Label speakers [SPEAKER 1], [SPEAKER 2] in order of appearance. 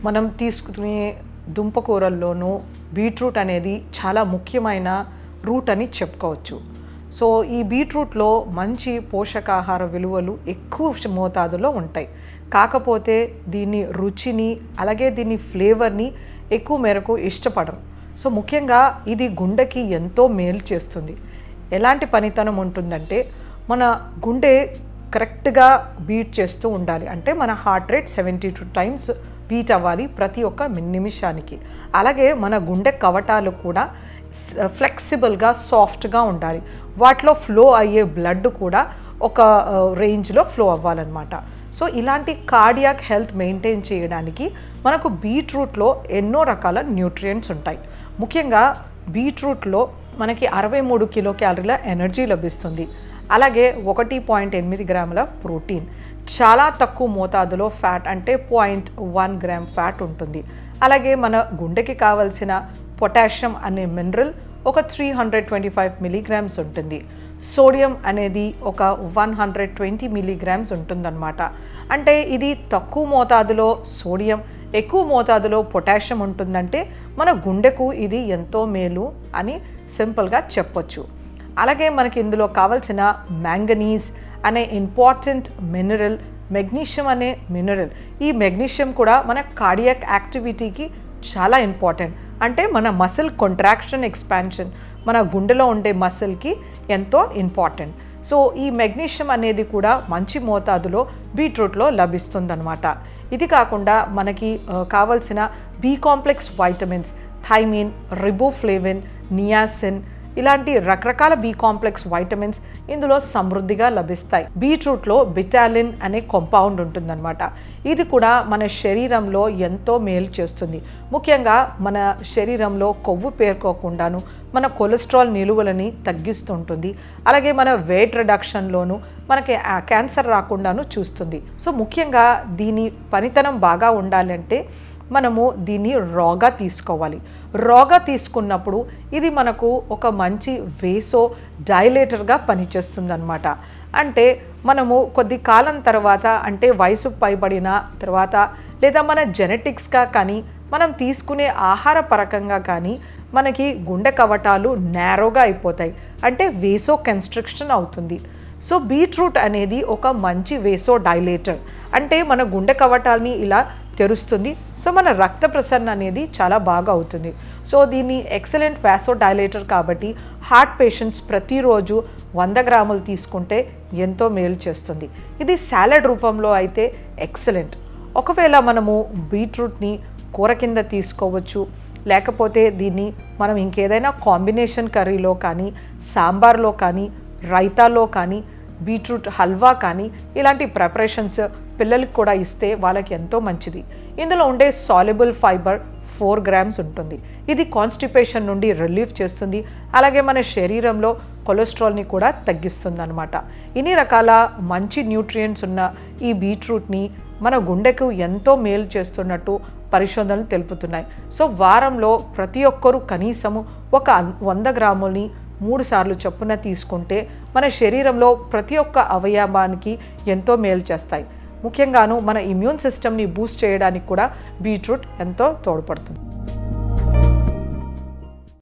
[SPEAKER 1] మనం తీసుకునే దుంపకూరల్లోనూ బీట్రూట్ అనేది చాలా ముఖ్యమైన రూట్ అని చెప్పుకోవచ్చు. సో ఈ బీట్రూట్లో మంచి పోషకాహార విలువలు ఎక్కువ మోతాదులో ఉంటాయి. కాకపోతే దీని రుచిని అలాగే దీని ఫ్లేవర్ని ఎక్కువ మేరకు ఇష్టపడరు. సో ముఖ్యంగా ఇది గుండెకి ఎంతో మేలు చేస్తుంది. ఎలాంటి పనితనం ఉంటుందంటే మన గుండె కరెక్ట్గా బీట్ చేస్తూ ఉండాలి. అంటే మన హార్ట్ రేట్ 72 టైమ్స్ బీట్ అవ్వాలి ప్రతి ఒక్క నిమిషానికి. అలాగే మన గుండె కవటాలు కూడా ఫ్లెక్సిబుల్గా సాఫ్ట్గా ఉండాలి. వాటిలో ఫ్లో అయ్యే బ్లడ్ కూడా ఒక రేంజ్లో ఫ్లో అవ్వాలన్నమాట. సో ఇలాంటి కార్డియాక్ హెల్త్ మెయింటైన్ చేయడానికి మనకు బీట్రూట్లో ఎన్నో రకాల న్యూట్రియంట్స్ ఉంటాయి. ముఖ్యంగా బీట్రూట్లో మనకి 63 కిలో క్యాలరీల ఎనర్జీ లభిస్తుంది. అలాగే 1.8 గ్రాముల ప్రోటీన్, చాలా తక్కువ మోతాదులో ఫ్యాట్ అంటే 0.1 గ్రామ్ ఫ్యాట్ ఉంటుంది. అలాగే మన గుండెకి కావలసిన పొటాషియం అనే మినరల్ ఒక 325 మిలీగ్రామ్స్ ఉంటుంది. సోడియం అనేది ఒక 120 మిలీగ్రామ్స్ ఉంటుందన్నమాట. అంటే ఇది తక్కువ మోతాదులో సోడియం, ఎక్కువ మోతాదులో పొటాషియం ఉంటుందంటే మన గుండెకు ఇది ఎంతో మేలు అని సింపుల్గా చెప్పొచ్చు. అలాగే మనకి ఇందులో కావాల్సిన మ్యాంగనీస్ అనే ఇంపార్టెంట్ మినరల్, మెగ్నీషియం అనే మినరల్, ఈ మెగ్నీషియం కూడా మన కార్డియాక్ యాక్టివిటీకి చాలా ఇంపార్టెంట్. అంటే మన మసిల్ కాంట్రాక్షన్ ఎక్స్పాన్షన్, మన గుండెలో ఉండే మసిల్కి ఎంతో ఇంపార్టెంట్. సో ఈ మెగ్నీషియం అనేది కూడా మంచి మోతాదులో బీట్రూట్లో లభిస్తుందన్నమాట. ఇది కాకుండా మనకి కావలసిన B complex vitamins thiamine, riboflavin, niacin ఇలాంటి రకరకాల బి కాంప్లెక్స్ వైటమిన్స్ ఇందులో సమృద్ధిగా లభిస్తాయి. బీట్రూట్లో బిటాలిన్ అనే కాంపౌండ్ ఉంటుందన్నమాట. ఇది కూడా మన శరీరంలో ఎంతో మేలు చేస్తుంది. ముఖ్యంగా మన శరీరంలో కొవ్వు పేరుకోకుండాను మన కొలెస్ట్రాల్ నిలువలని తగ్గిస్తుంటుంది. అలాగే మన వెయిట్ రిడక్షన్లోనూ మనకి క్యాన్సర్ రాకుండాను చూస్తుంది. సో ముఖ్యంగా దీని పనితనం బాగా ఉండాలంటే మనము దీన్ని రాగా తీసుకోవాలి. రాగా తీసుకున్నప్పుడు ఇది మనకు ఒక మంచి వేసో డైలేటర్గా పనిచేస్తుందన్నమాట. అంటే మనము కొద్ది కాలం తర్వాత, అంటే వయసు పైబడిన తర్వాత లేదా మన జెనెటిక్స్గా కానీ మనం తీసుకునే ఆహార పరకంగా కానీ మనకి గుండె కవటాలు నేరోగా అయిపోతాయి. అంటే వేసో కన్స్ట్రిక్షన్ అవుతుంది. సో బీట్రూట్ అనేది ఒక మంచి వేసో డైలేటర్. అంటే మన గుండె కవటాలని ఇలా తెరుస్తుంది. సో మన రక్త ప్రసరణ అనేది చాలా బాగా అవుతుంది. సో దీన్ని ఎక్సలెంట్ వాసో డైలేటర్ కాబట్టి హార్ట్ పేషెంట్స్ ప్రతిరోజు 100 గ్రాములు తీసుకుంటే ఎంతో మేలు చేస్తుంది. ఇది సాలడ్ రూపంలో అయితే ఎక్సలెంట్. ఒకవేళ మనము బీట్రూట్ని కూర కింద తీసుకోవచ్చు, లేకపోతే దీన్ని మనం ఇంకేదైనా కాంబినేషన్ కర్రీలో కానీ, సాంబార్లో కానీ, రైతాలో కానీ, బీట్రూట్ హల్వా కానీ ఇలాంటి ప్రిపరేషన్స్ పిల్లలకి కూడా ఇస్తే వాళ్ళకి ఎంతో మంచిది. ఇందులో ఉండే సాల్యుబుల్ ఫైబర్ 4 గ్రామ్స్ ఉంటుంది. ఇది కాన్స్టిపేషన్ నుండి రిలీఫ్ చేస్తుంది. అలాగే మన శరీరంలో కొలెస్ట్రాల్ని కూడా తగ్గిస్తుంది అన్నమాట. ఇన్ని రకాల మంచి న్యూట్రియంట్స్ ఉన్న ఈ బీట్రూట్ని మన గుండెకు ఎంతో మేలు చేస్తున్నట్టు పరిశోధనలు తెలుపుతున్నాయి. సో వారంలో ప్రతి ఒక్కరూ కనీసము ఒక 100 గ్రాములని 3 సార్లు చొప్పున తీసుకుంటే మన శరీరంలో ప్రతి ఒక్క అవయవానికి ఎంతో మేలు చేస్తాయి. ముఖ్యంగాను మన ఇమ్యూన్ సిస్టమ్ని బూస్ట్ చేయడానికి కూడా బీట్రూట్ ఎంతో తోడ్పడుతుంది.